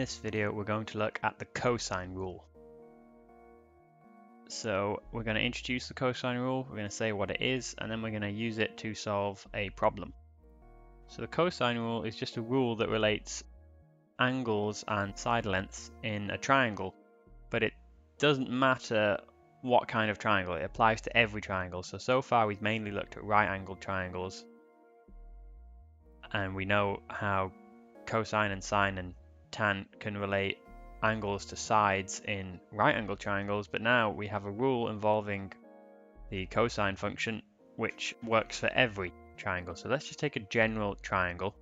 this video we're going to look at the cosine rule. So we're going to introduce the cosine rule, we're going to say what it is, and then we're going to use it to solve a problem. So the cosine rule is just a rule that relates angles and side lengths in a triangle, but it doesn't matter what kind of triangle, it applies to every triangle. So far we've mainly looked at right angled triangles, and we know how cosine and sine and tan can relate angles to sides in right angled triangles, but now we have a rule involving the cosine function which works for every triangle. So let's just take a general triangle,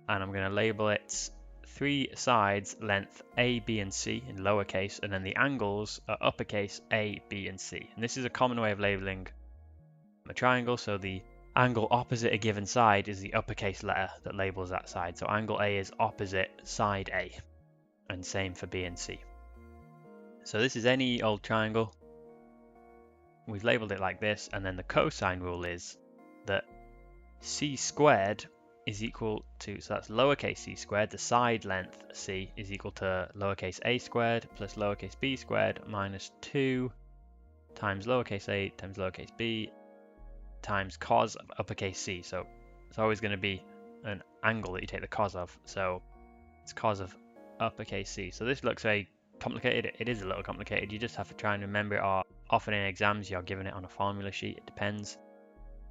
and I'm going to label it 3 sides length A, B and C in lowercase, and then the angles are uppercase A, B and C. And this is a common way of labeling a triangle, so the angle opposite a given side is the uppercase letter that labels that side. So angle A is opposite side A, and same for B and C. So this is any old triangle. We've labeled it like this, and then the cosine rule is that c squared is equal to, so that's lowercase c squared, the side length c is equal to lowercase a squared plus lowercase b squared minus 2 times lowercase a times lowercase b times cos of uppercase c. So it's always going to be an angle that you take the cos of, so it's cos of uppercase c. So this looks very complicated. It is a little complicated. You just have to try and remember it, or often in exams you're given it on a formula sheet. It depends.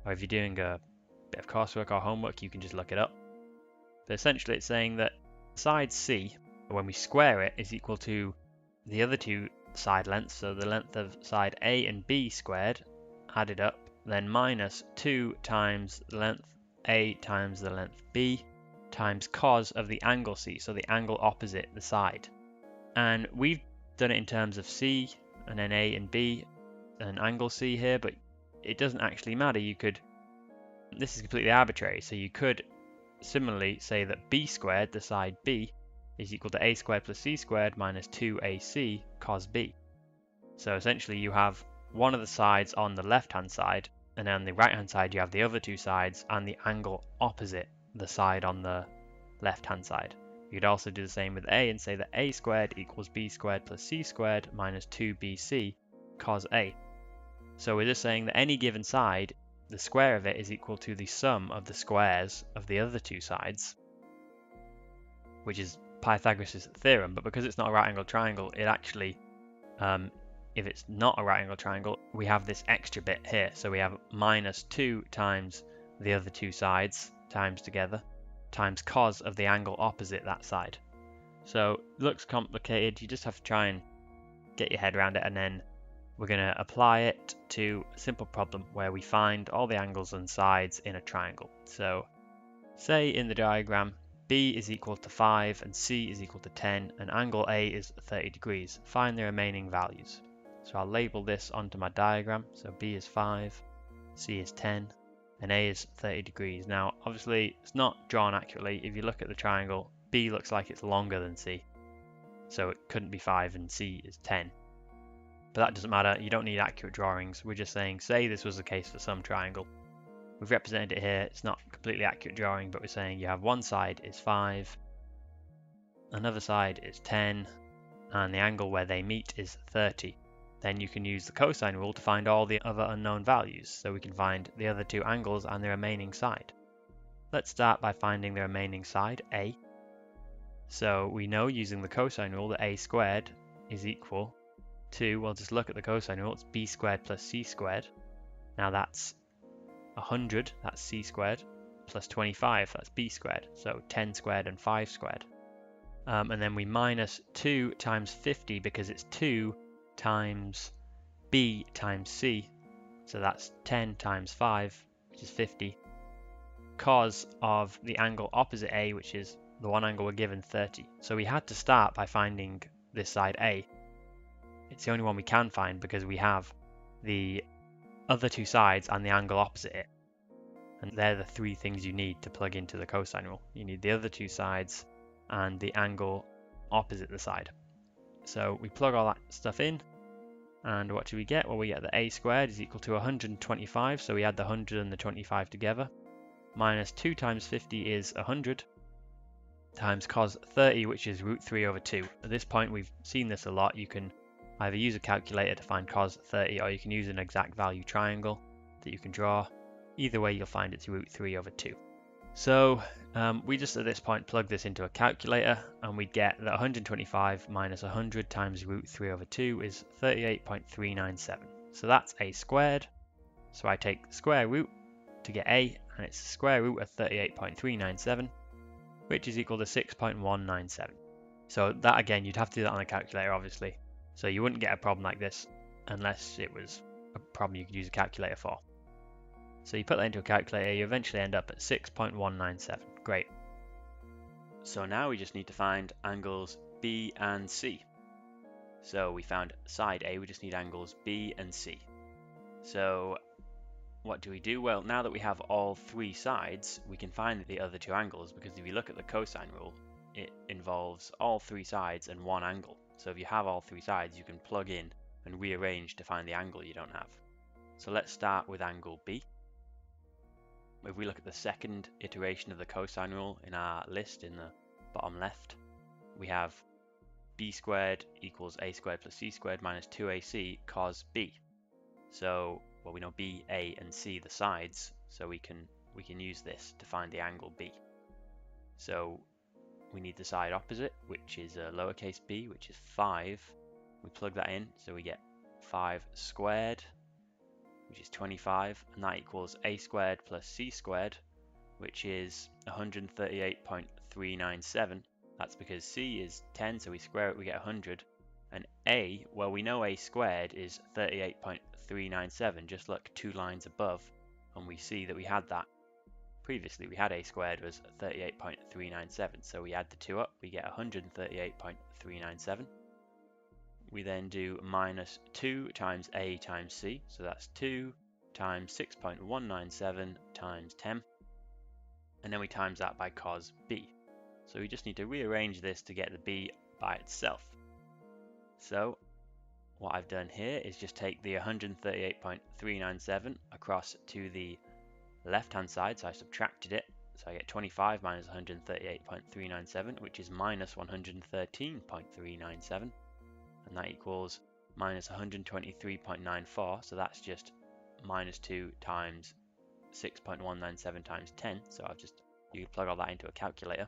Or if you're doing a bit of coursework or homework, you can just look it up. But essentially it's saying that side c, when we square it, is equal to the other two side lengths, so the length of side A and B squared added up, then minus 2 times the length A times the length B times cos of the angle C, so the angle opposite the side. And we've done it in terms of C and then A and B and angle C here, but it doesn't actually matter. You could, this is completely arbitrary, so you could similarly say that B squared, the side B, is equal to A squared plus C squared minus 2AC cos B. So essentially you have one of the sides on the left hand side, and then on the right hand side you have the other two sides and the angle opposite the side on the left hand side. You could also do the same with A and say that A squared equals B squared plus C squared minus 2BC cos A. So we're just saying that any given side, the square of it is equal to the sum of the squares of the other two sides, which is Pythagoras' theorem. But because it's not a right angled triangle, it actually, if it's not a right angled triangle, we have this extra bit here. So we have minus 2 times the other two sides times together times cos of the angle opposite that side. So it looks complicated. You just have to try and get your head around it, and then we're going to apply it to a simple problem where we find all the angles and sides in a triangle. So say in the diagram B is equal to 5 and C is equal to 10 and angle A is 30 degrees. Find the remaining values. So I'll label this onto my diagram. So B is 5, C is 10 and A is 30 degrees. Now obviously it's not drawn accurately. If you look at the triangle, B looks like it's longer than C, so it couldn't be 5 and C is 10. But that doesn't matter, you don't need accurate drawings. We're just saying, say this was the case for some triangle. We've represented it here. It's not completely accurate drawing, but we're saying you have one side is 5, another side is 10, and the angle where they meet is 30. Then you can use the cosine rule to find all the other unknown values, so we can find the other two angles and the remaining side. Let's start by finding the remaining side, A. So we know using the cosine rule that A squared is equal to, we'll just look at the cosine rule, it's B squared plus C squared. Now that's 100, that's C squared, plus 25, that's B squared, so 10 squared and 5 squared. And then we minus 2 times 50 because it's 2 times B times C, so that's 10 times 5, which is 50, cos of the angle opposite A, which is the one angle we're given, 30. So we had to start by finding this side A. It's the only one we can find because we have the other two sides and the angle opposite it. And they're the 3 things you need to plug into the cosine rule. You need the other two sides and the angle opposite the side. So we plug all that stuff in, and what do we get? Well, we get that A squared is equal to 125, so we add the 100 and the 25 together. Minus 2 times 50 is 100. times cos 30, which is root 3 over 2. At this point, we've seen this a lot. You can either use a calculator to find cos 30, or you can use an exact value triangle that you can draw. Either way, you'll find it's root 3 over 2. So we just at this point plug this into a calculator, and we get that 125 minus 100 times root 3 over 2 is 38.397. So that's a squared. So I take the square root to get a, and it's the square root of 38.397, which is equal to 6.197. So that, again, you'd have to do that on a calculator, obviously. So you wouldn't get a problem like this unless it was a problem you could use a calculator for. So you put that into a calculator, you eventually end up at 6.197. Great. So now we just need to find angles B and C. So we found side A, we just need angles B and C. So what do we do? Well, now that we have all three sides, we can find the other two angles, because if you look at the cosine rule, it involves all three sides and one angle. So if you have all three sides, you can plug in and rearrange to find the angle you don't have. So let's start with angle B. If we look at the second iteration of the cosine rule in our list in the bottom left, we have b squared equals a squared plus c squared minus 2ac cos b. So, well, we know b, a, and c the sides, so we can use this to find the angle b. So we need the side opposite, which is a lowercase b, which is 5. We plug that in, so we get 5 squared, which is 25, and that equals a squared plus c squared, which is 138.397. That's because c is 10, so we square it, we get 100. And a, well, we know a squared is 38.397. Just look 2 lines above, and we see that we had that previously. We had a squared was 38.397, so we add the 2 up, we get 138.397. We then do minus 2 times a times c, so that's 2 times 6.197 times 10, and then we times that by cos b. So we just need to rearrange this to get the b by itself. So what I've done here is just take the 138.397 across to the left hand side, so I subtracted it, so I get 25 minus 138.397, which is minus 113.397. And that equals minus 123.94, so that's just minus 2 times 6.197 times 10. So you plug all that into a calculator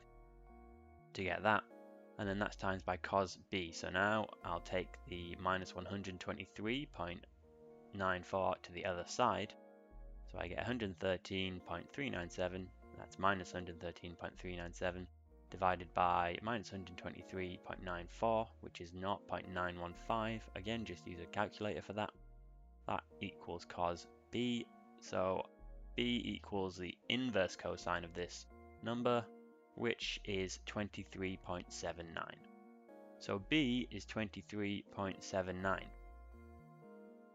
to get that, and then that's times by cos b. So now I'll take the minus 123.94 to the other side, so I get 113.397, that's minus 113.397, divided by minus 123.94, which is 0.915. Again, just use a calculator for that. That equals cos b. So b equals the inverse cosine of this number, which is 23.79. So b is 23.79.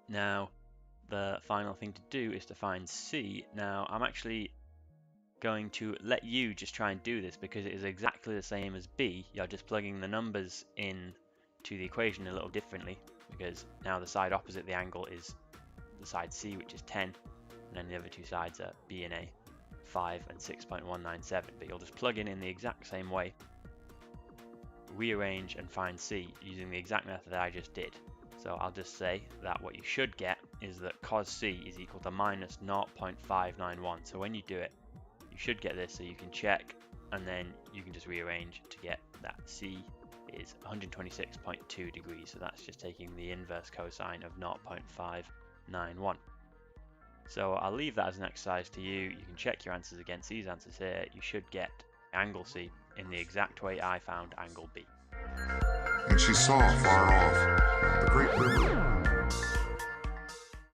Now, the final thing to do is to find c. Now, I'm actually going to let you just try and do this, because it is exactly the same as b. You're just plugging the numbers in to the equation a little differently, because now the side opposite the angle is the side c, which is 10, and then the other two sides are b and a, 5 and 6.197. But you'll just plug in the exact same way, rearrange and find c using the exact method that I just did. So I'll just say that what you should get is that cos c is equal to minus 0.591. So when you do it, you should get this, so you can check, and then you can just rearrange to get that c is 126.2 degrees. So that's just taking the inverse cosine of 0.591. So I'll leave that as an exercise to you. You can check your answers against these answers here. You should get angle C in the exact way I found angle B. And she saw far off the great river